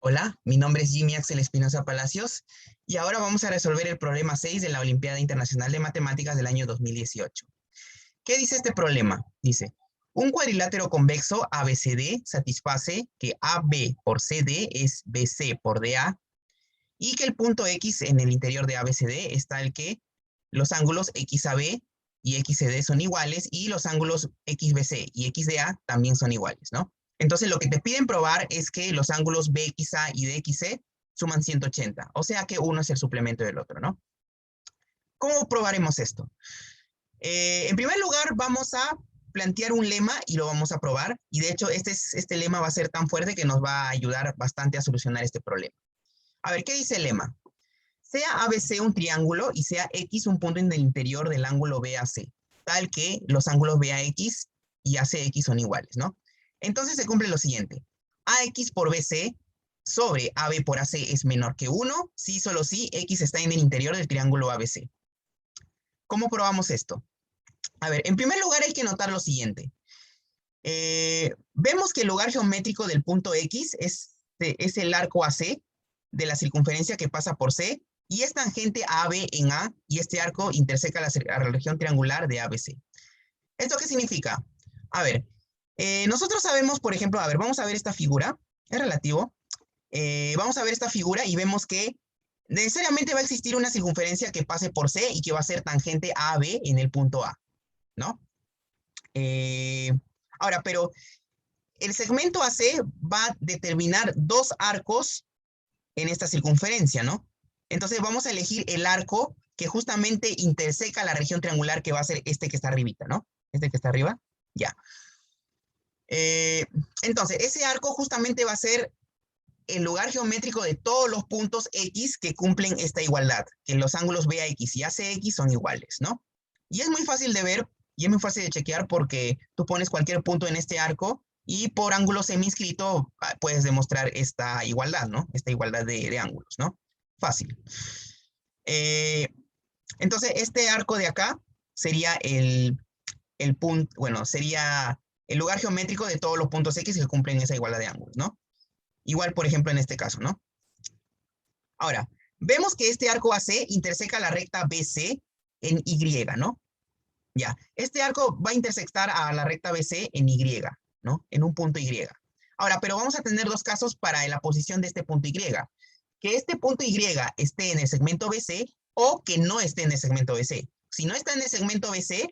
Hola, mi nombre es Jimmy Axel Espinosa Palacios y ahora vamos a resolver el problema 6 de la Olimpiada Internacional de Matemáticas del año 2018. ¿Qué dice este problema? Dice, un cuadrilátero convexo ABCD satisface que AB por CD es BC por DA y que el punto X en el interior de ABCD está el que los ángulos XAB y XCD son iguales y los ángulos XBC y XDA también son iguales, ¿no? Entonces lo que te piden probar es que los ángulos BXA y DXC suman 180, o sea que uno es el suplemento del otro, ¿no? ¿Cómo probaremos esto? En primer lugar, vamos a plantear un lema y lo vamos a probar. Y de hecho, este lema va a ser tan fuerte que nos va a ayudar bastante a solucionar este problema. A ver, ¿qué dice el lema? Sea ABC un triángulo y sea X un punto en el interior del ángulo BAC, tal que los ángulos BAX y ACX son iguales, ¿no? Entonces se cumple lo siguiente. AX por BC sobre AB por AC es menor que 1, si solo si X está en el interior del triángulo ABC. ¿Cómo probamos esto? A ver, en primer lugar hay que notar lo siguiente. Vemos que el lugar geométrico del punto X es el arco AC de la circunferencia que pasa por C y es tangente a AB en A y este arco interseca la región triangular de ABC. ¿Esto qué significa? A ver, nosotros sabemos, por ejemplo, a ver, vamos a ver esta figura, es relativo. Vamos a ver esta figura y vemos que necesariamente va a existir una circunferencia que pase por C y que va a ser tangente a AB en el punto A, ¿no? Ahora, pero el segmento AC va a determinar dos arcos en esta circunferencia, ¿no? Entonces vamos a elegir el arco que justamente interseca la región triangular que va a ser este que está arribita, ¿no? Este que está arriba, ya. Entonces, ese arco justamente va a ser el lugar geométrico de todos los puntos X que cumplen esta igualdad, que los ángulos BAX y ACX son iguales, ¿no? Y es muy fácil de ver y es muy fácil de chequear porque tú pones cualquier punto en este arco y por ángulo seminscrito puedes demostrar esta igualdad, ¿no? Esta igualdad de ángulos, ¿no? Fácil. Eh, entonces, este arco de acá sería el punto, bueno, sería el lugar geométrico de todos los puntos X que cumplen esa igualdad de ángulos, ¿no? Igual, por ejemplo, en este caso, ¿no? Ahora, vemos que este arco AC interseca la recta BC en Y, ¿no? Ya, este arco va a intersectar a la recta BC en Y, ¿no? En un punto Y. Ahora, pero vamos a tener dos casos para la posición de este punto Y. Que este punto Y esté en el segmento BC o que no esté en el segmento BC. Si no está en el segmento BC,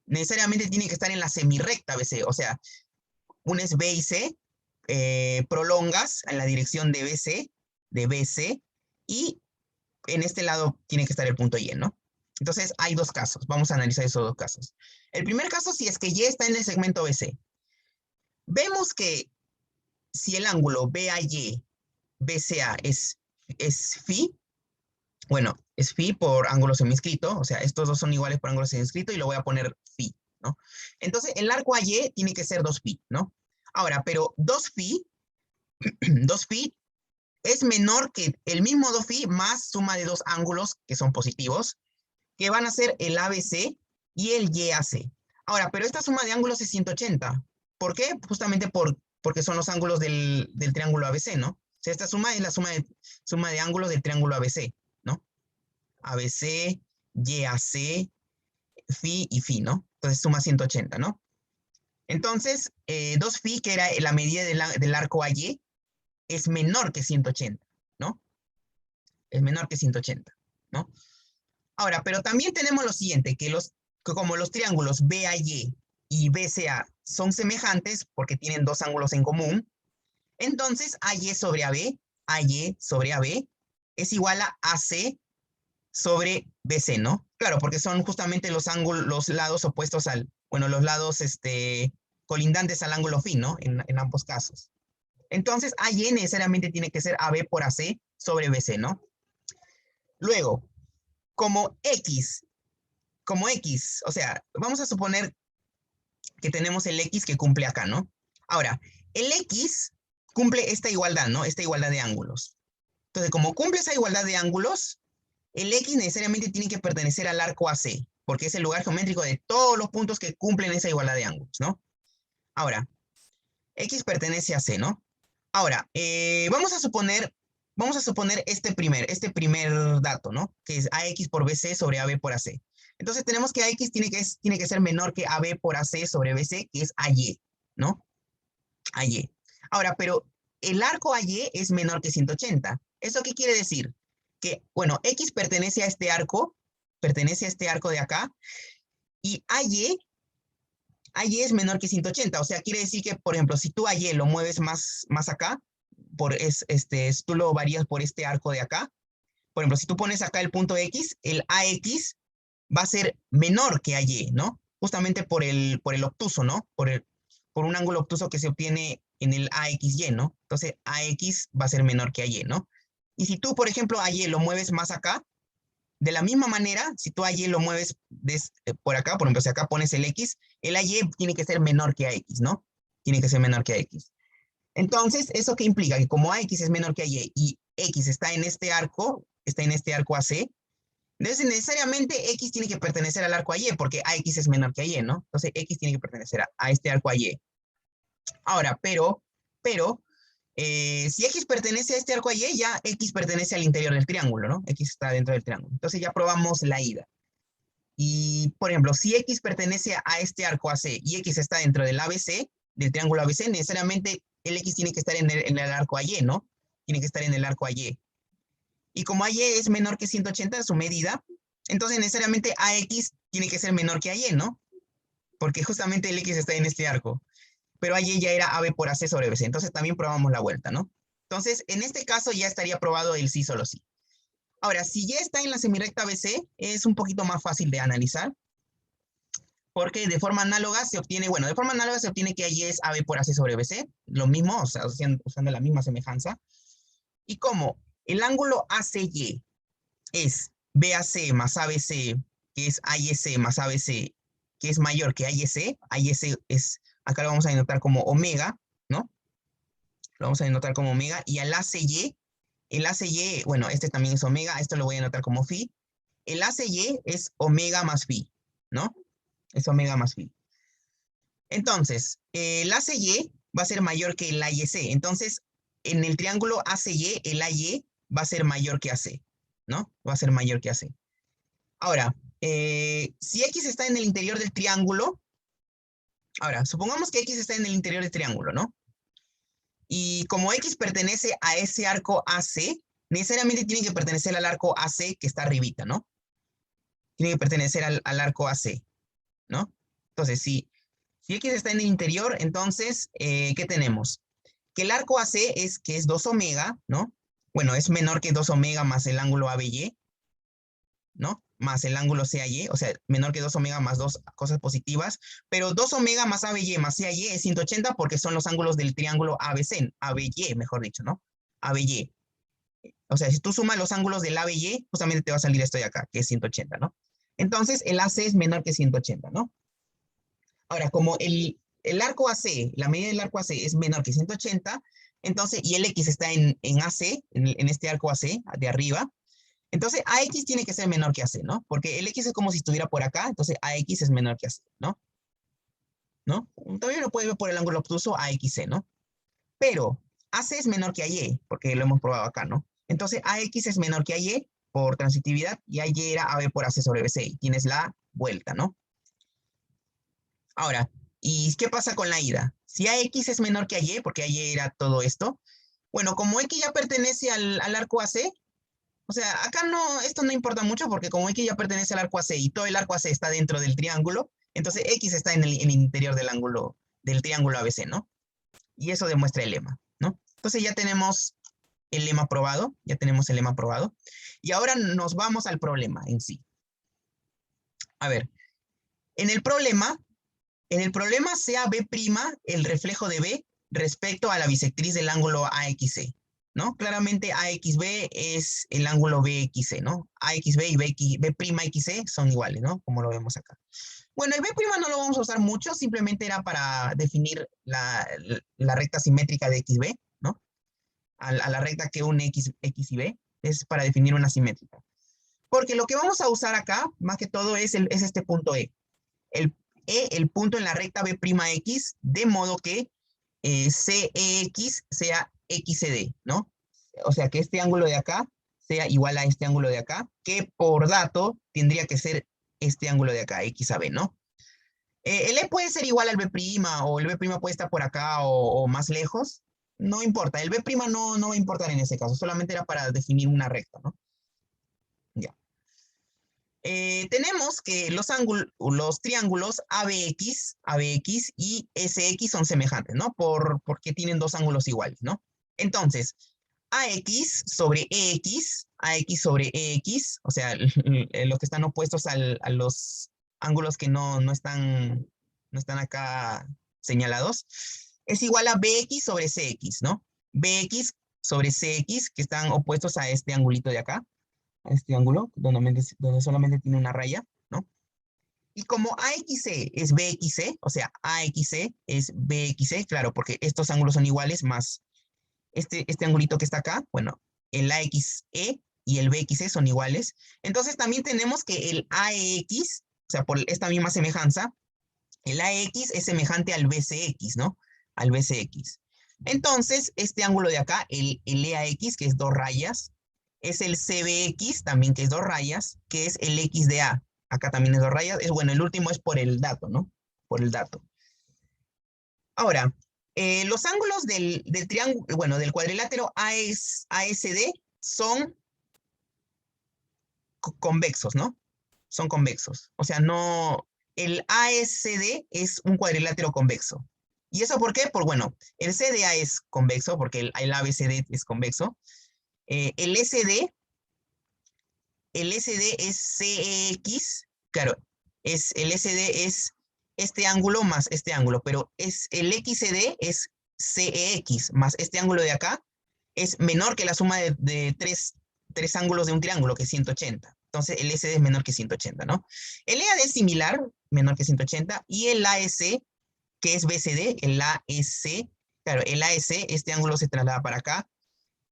necesariamente tiene que estar en la semirrecta BC. O sea, unes B y C, prolongas en la dirección de BC, y en este lado tiene que estar el punto Y, ¿no? Entonces hay dos casos, vamos a analizar esos dos casos. El primer caso, si es que Y está en el segmento BC. Vemos que si el ángulo BAY, BCA es phi, bueno, es phi por ángulo seminscrito, o sea, estos dos son iguales por ángulo seminscrito y lo voy a poner phi, ¿no? Entonces el arco AY tiene que ser 2 phi, ¿no? Ahora, pero 2 phi, 2 phi es menor que el mismo 2 phi más suma de dos ángulos que son positivos, que van a ser el ABC y el YAC. Ahora, pero esta suma de ángulos es 180. ¿Por qué? Justamente porque son los ángulos del triángulo ABC, ¿no? O sea, esta suma es la suma de ángulos del triángulo ABC, ¿no? ABC, YAC, phi y phi, ¿no? Entonces suma 180, ¿no? Entonces, 2 phi, que era la medida del arco AY, es menor que 180, ¿no? Es menor que 180, ¿no? Ahora, pero también tenemos lo siguiente, que como los triángulos BAY y BCA son semejantes porque tienen dos ángulos en común, entonces AY sobre AB es igual a AC sobre BC, ¿no? Claro, porque son justamente los ángulos, los lados opuestos bueno, los lados colindantes al ángulo phi, ¿no? En ambos casos. Entonces, AY necesariamente tiene que ser AB por AC sobre BC, ¿no? Luego, como X, o sea, vamos a suponer que tenemos el X que cumple acá, ¿no? Ahora, el X cumple esta igualdad, ¿no? Esta igualdad de ángulos. Entonces, como cumple esa igualdad de ángulos, el X necesariamente tiene que pertenecer al arco AC, porque es el lugar geométrico de todos los puntos que cumplen esa igualdad de ángulos, ¿no? Ahora, X pertenece a C, ¿no? Ahora, vamos a suponer este primer dato, ¿no? Que es AX por BC sobre AB por AC. Entonces tenemos que AX tiene que ser menor que AB por AC sobre BC, que es AY, ¿no? AY. Ahora, pero el arco AY es menor que 180. ¿Eso qué quiere decir? Que, bueno, X pertenece a este arco de acá, y AY es menor que 180. O sea, quiere decir que, por ejemplo, si tú AY lo mueves más acá, tú lo varías por este arco de acá. Por ejemplo, si tú pones acá el punto X, el AX va a ser menor que AY, ¿no? Justamente por el obtuso, ¿no? Por un ángulo obtuso que se obtiene en el AXY, ¿no? Entonces, AX va a ser menor que AY, ¿no? Y si tú, por ejemplo, AY lo mueves más acá, de la misma manera, si tú AY lo mueves por acá, por ejemplo, si acá pones el X, el AY tiene que ser menor que AX, ¿no? Tiene que ser menor que AX. Entonces, ¿eso qué implica? Que como AX es menor que AY y X está en este arco AC, entonces necesariamente X tiene que pertenecer al arco AY, porque AX es menor que AY, ¿no? Entonces X tiene que pertenecer a este arco AY. Ahora, si X pertenece a este arco AY, ya X pertenece al interior del triángulo, ¿no? X está dentro del triángulo. Entonces ya probamos la ida. Y, por ejemplo, si X pertenece a este arco AC y X está dentro del ABC, del triángulo ABC, necesariamente el X tiene que estar en el arco AY, ¿no? Tiene que estar en el arco AY. Y como AY es menor que 180 en su medida, entonces necesariamente AX tiene que ser menor que AY, ¿no? Porque justamente el X está en este arco. Pero AY ya era AB por AC sobre BC. Entonces también probamos la vuelta, ¿no? Entonces, en este caso ya estaría probado el sí solo sí. Ahora, si ya está en la semirecta BC, es un poquito más fácil de analizar, porque de forma análoga se obtiene, bueno, de forma análoga se obtiene que AY es AB por AC sobre BC, lo mismo, o sea, usando la misma semejanza. Y como el ángulo ACY es BAC más ABC, que es AYC más ABC, que es mayor que AYC, AYC es, acá lo vamos a denotar como omega, ¿no? Lo vamos a denotar como omega, y el ACY, bueno, este también es omega, esto lo voy a denotar como phi. El ACY es omega más phi, ¿no? Es omega más phi. Entonces, el ACY va a ser mayor que el AYC. Entonces, en el triángulo ACY, el AY va a ser mayor que AC, ¿no? Va a ser mayor que AC. Ahora, si X está en el interior del triángulo, ahora, supongamos que X está en el interior del triángulo, ¿no? Y como X pertenece a ese arco AC, necesariamente tiene que pertenecer al arco AC que está arribita, ¿no? Tiene que pertenecer al arco AC, ¿no? Entonces, si X está en el interior, entonces, ¿qué tenemos? Que el arco AC que es 2 omega, ¿no? Bueno, es menor que 2 omega más el ángulo ABY, ¿no? Más el ángulo CAY, o sea, menor que 2 omega más dos cosas positivas, pero 2 omega más ABY más CAY es 180 porque son los ángulos del triángulo ABC, ABY, mejor dicho, ¿no? ABY. O sea, si tú sumas los ángulos del ABY, justamente te va a salir esto de acá, que es 180, ¿no? Entonces, el AC es menor que 180, ¿no? Ahora, como el arco AC, la medida del arco AC es menor que 180, entonces, y el X está en AC, en este arco AC de arriba, entonces AX tiene que ser menor que AC, ¿no? Porque el X es como si estuviera por acá, entonces AX es menor que AC, ¿no? ¿No? Todavía lo puedes ver por el ángulo obtuso AXC, ¿no? Pero AC es menor que AY, porque lo hemos probado acá, ¿no? Entonces AX es menor que AY por transitividad y AY era AB por AC sobre BC y tienes la vuelta, ¿no? Ahora, ¿y qué pasa con la ida? Si AX es menor que AY, porque AY era todo esto, bueno, como X ya pertenece al arco AC, o sea, acá no, esto no importa mucho porque como X ya pertenece al arco AC y todo el arco AC está dentro del triángulo, entonces X está en el interior del ángulo, del triángulo ABC, ¿no? Y eso demuestra el lema, ¿no? Entonces ya tenemos el lema probado, ya tenemos el lema probado. Y ahora nos vamos al problema en sí. A ver, en el problema sea B' el reflejo de B respecto a la bisectriz del ángulo AXC, ¿no? Claramente AXB es el ángulo BXC, ¿no? AXB y B'XC son iguales, ¿no? Como lo vemos acá. Bueno, el B' no lo vamos a usar mucho, simplemente era para definir la recta simétrica de XB, ¿no? A la recta que une X y B, es para definir una simétrica. Porque lo que vamos a usar acá, más que todo, es este punto E. El punto en la recta B'X, de modo que CEX sea XCD, ¿no? O sea, que este ángulo de acá sea igual a este ángulo de acá, que por dato tendría que ser este ángulo de acá, XAB, ¿no? El E puede ser igual al B', o el B' puede estar por acá o más lejos. No importa, el B' no va a importar en ese caso, solamente era para definir una recta, ¿no? Ya. Tenemos que los triángulos ABX y SX son semejantes, ¿no? Porque tienen dos ángulos iguales, ¿no? Entonces, AX sobre EX, o sea, los que están opuestos a los ángulos que no están acá señalados, es igual a BX sobre CX, ¿no? BX sobre CX, que están opuestos a este angulito de acá, a este ángulo, donde solamente tiene una raya, ¿no? Y como AXC es BXC, o sea, AXC es BXC, claro, porque estos ángulos son iguales, más este angulito que está acá, bueno, el AXE y el BXC son iguales. Entonces también tenemos que el AEX, o sea, por esta misma semejanza, el AX es semejante al BCX, ¿no? Al BCX. Entonces, este ángulo de acá, el EAX, que es dos rayas, es el CBX, también que es dos rayas, que es el XDA. Acá también es dos rayas. Bueno, el último es por el dato, ¿no? Por el dato. Ahora, los ángulos del triángulo, bueno, del cuadrilátero ASD son convexos, ¿no? Son convexos. O sea, no, el ASD es un cuadrilátero convexo. ¿Y eso por qué? Bueno, el CDA es convexo, porque el ABCD es convexo. El SD es CEX, claro, el SD es este ángulo más este ángulo, pero el XCD es CEX más este ángulo de acá, es menor que la suma de tres ángulos de un triángulo, que es 180. Entonces el SD es menor que 180, ¿no? El EAD es similar, menor que 180, y el AEC, que es BCD, el AEC, claro, el AEC, este ángulo se traslada para acá,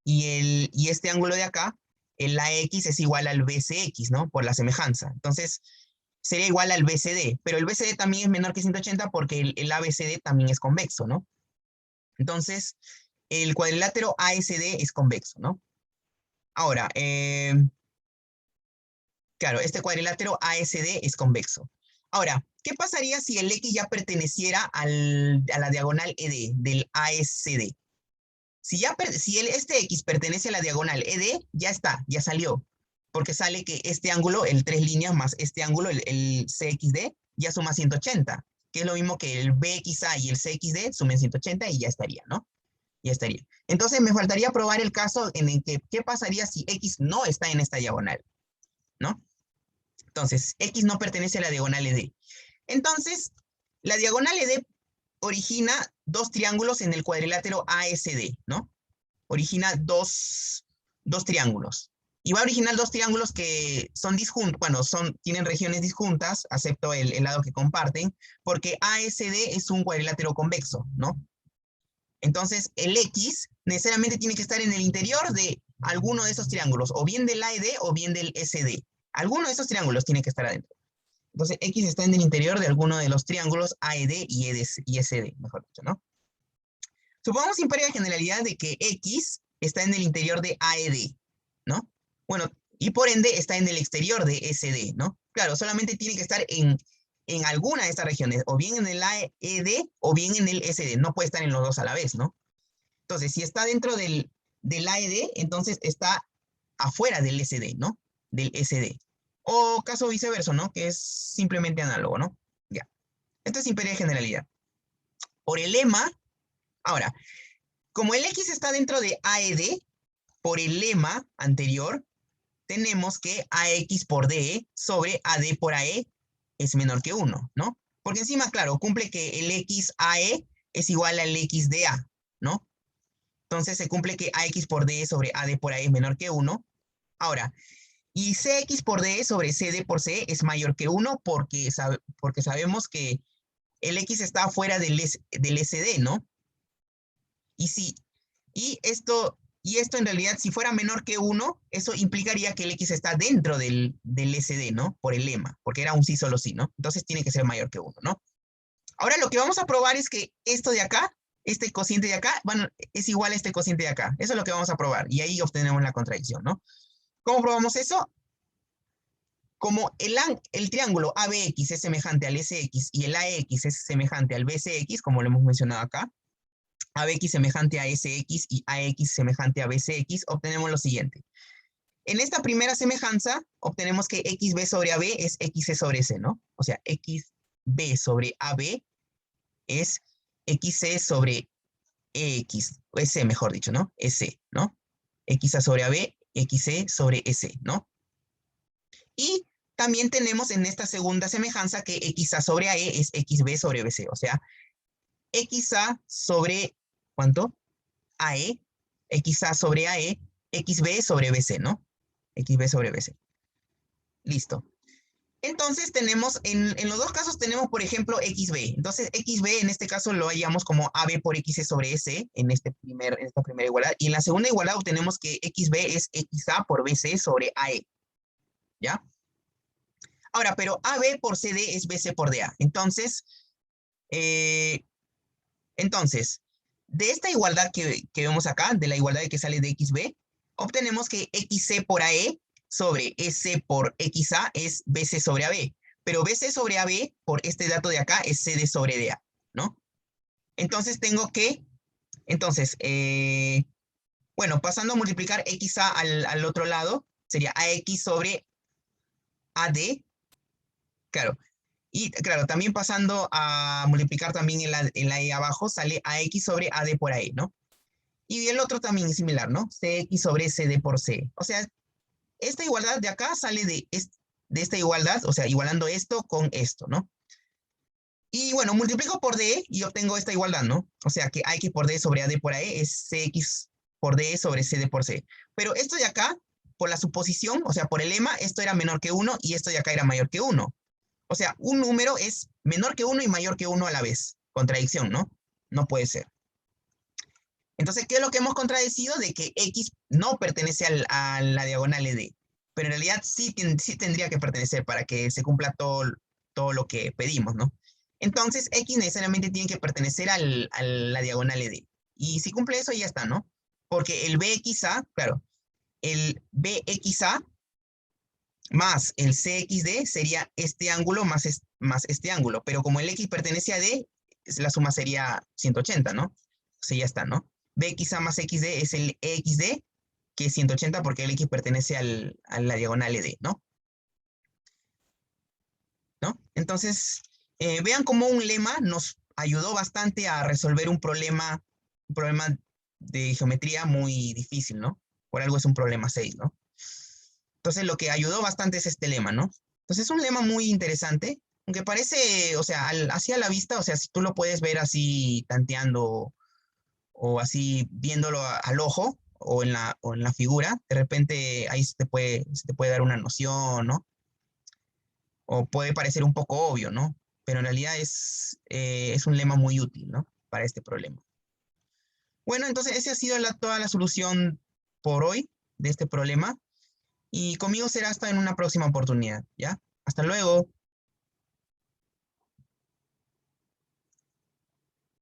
y este ángulo de acá, el AX es igual al BCX, ¿no? Por la semejanza. Entonces, sería igual al BCD, pero el BCD también es menor que 180 porque el ABCD también es convexo, ¿no? Entonces, el cuadrilátero ASD es convexo, ¿no? Ahora, claro, este cuadrilátero ASD es convexo. Ahora, ¿qué pasaría si el X ya perteneciera a la diagonal ED del ASD? Si este X pertenece a la diagonal ED, ya está, ya salió. Porque sale que este ángulo, el 3 líneas más este ángulo, el CXD, ya suma 180, que es lo mismo que el BXA y el CXD sumen 180 y ya estaría, ¿no? Ya estaría. Entonces me faltaría probar el caso en el que, ¿qué pasaría si X no está en esta diagonal? ¿No? Entonces, X no pertenece a la diagonal ED. Entonces, la diagonal ED origina dos triángulos en el cuadrilátero ASD, ¿no? Origina dos triángulos. Y va a originar dos triángulos que son disjuntos, bueno, tienen regiones disjuntas, excepto el lado que comparten, porque ASD es un cuadrilátero convexo, ¿no? Entonces, el X necesariamente tiene que estar en el interior de alguno de esos triángulos, o bien del AED o bien del SD. Alguno de esos triángulos tiene que estar adentro. Entonces, X está en el interior de alguno de los triángulos AED y SD, mejor dicho, ¿no? Supongamos sin pérdida de generalidad de que X está en el interior de AED, ¿no? Bueno, y por ende está en el exterior de SD, ¿no? Claro, solamente tiene que estar en alguna de estas regiones, o bien en el AED o bien en el SD. No puede estar en los dos a la vez, ¿no? Entonces, si está dentro del AED, entonces está afuera del SD, ¿no? Del SD. O caso viceversa, ¿no? Que es simplemente análogo, ¿no? Ya. Esto es sin pérdida de generalidad. Por el lema, ahora, como el X está dentro de AED, por el lema anterior, tenemos que AX por DE sobre AD por AE es menor que 1, ¿no? Porque encima, claro, cumple que el XAE es igual al XDA, ¿no? Entonces se cumple que AX por DE sobre AD por AE es menor que 1. Ahora, y CX por DE sobre CD por CE es mayor que 1 porque sabemos que el X está fuera del SD, ¿no? Y esto en realidad, si fuera menor que 1, eso implicaría que el X está dentro del SD, ¿no? Por el lema, porque era un sí, solo sí, ¿no? Entonces tiene que ser mayor que 1, ¿no? Ahora lo que vamos a probar es que esto de acá este cociente de acá, bueno, es igual a este cociente de acá. Eso es lo que vamos a probar. Y ahí obtenemos la contradicción, ¿no? ¿Cómo probamos eso? Como el triángulo ABX es semejante al SX y el AX es semejante al BCX, como lo hemos mencionado acá, ABX semejante a SX y AX semejante a BCX, obtenemos lo siguiente. En esta primera semejanza, obtenemos que XB sobre AB es XC sobre C, ¿no? O sea, XB sobre AB es XC sobre EX, o S mejor dicho, ¿no? S, ¿no? XA sobre AB, XC sobre S, ¿no? Y también tenemos en esta segunda semejanza que XA sobre AE es XB sobre BC, o sea, XA sobre, ¿cuánto? AE, XA sobre AE, XB sobre BC, ¿no? XB sobre BC. Listo. Entonces tenemos, en los dos casos tenemos, por ejemplo, XB. Entonces, XB en este caso lo hallamos como AB por XC sobre S en esta primera igualdad. Y en la segunda igualdad obtenemos que XB es XA por BC sobre AE. ¿Ya? Ahora, pero AB por CD es BC por DA. Entonces, de esta igualdad que vemos acá, de la igualdad que sale de XB, obtenemos que XC por AE sobre S por XA es BC sobre AB. Pero BC sobre AB, por este dato de acá, es CD sobre DA, ¿no? Entonces tengo que, bueno, pasando a multiplicar XA al otro lado, sería AX sobre AD, claro. Y claro, también pasando a multiplicar también en la E abajo, sale AX sobre AD por AE, ¿no? Y el otro también es similar, ¿no? CX sobre CD por C. O sea, esta igualdad de acá sale de esta igualdad, o sea, igualando esto con esto, ¿no? Y bueno, multiplico por D y obtengo esta igualdad, ¿no? O sea, que AX por D sobre AD por AE es CX por D sobre CD por C. Pero esto de acá, por la suposición, o sea, por el lema, esto era menor que 1 y esto de acá era mayor que 1. O sea, un número es menor que 1 y mayor que 1 a la vez. Contradicción, ¿no? No puede ser. Entonces, ¿qué es lo que hemos contradecido? De que X no pertenece a la diagonal ED. Pero en realidad sí tendría que pertenecer para que se cumpla todo lo que pedimos, ¿no? Entonces, X necesariamente tiene que pertenecer a la diagonal ED. Y si cumple eso, ya está, ¿no? Porque el BXA, claro, el BXA más el CXD sería este ángulo más este ángulo. Pero como el X pertenece a D, la suma sería 180, ¿no? O sea, ya está, ¿no? BXA más XD es el EXD, que es 180 porque el X pertenece a la diagonal ED, ¿no? ¿No? Entonces, vean cómo un lema nos ayudó bastante a resolver un problema de geometría muy difícil, ¿no? Por algo es un problema 6, ¿no? Entonces, lo que ayudó bastante es este lema, ¿no? Entonces, es un lema muy interesante, aunque parece, o sea, así a la vista, o sea, si tú lo puedes ver así tanteando o así viéndolo al ojo o en la figura, de repente ahí se te puede dar una noción, ¿no? O puede parecer un poco obvio, ¿no? Pero en realidad es un lema muy útil, ¿no? Para este problema. Bueno, entonces esa ha sido toda la solución por hoy de este problema. Y conmigo será hasta en una próxima oportunidad, ¿ya? Hasta luego.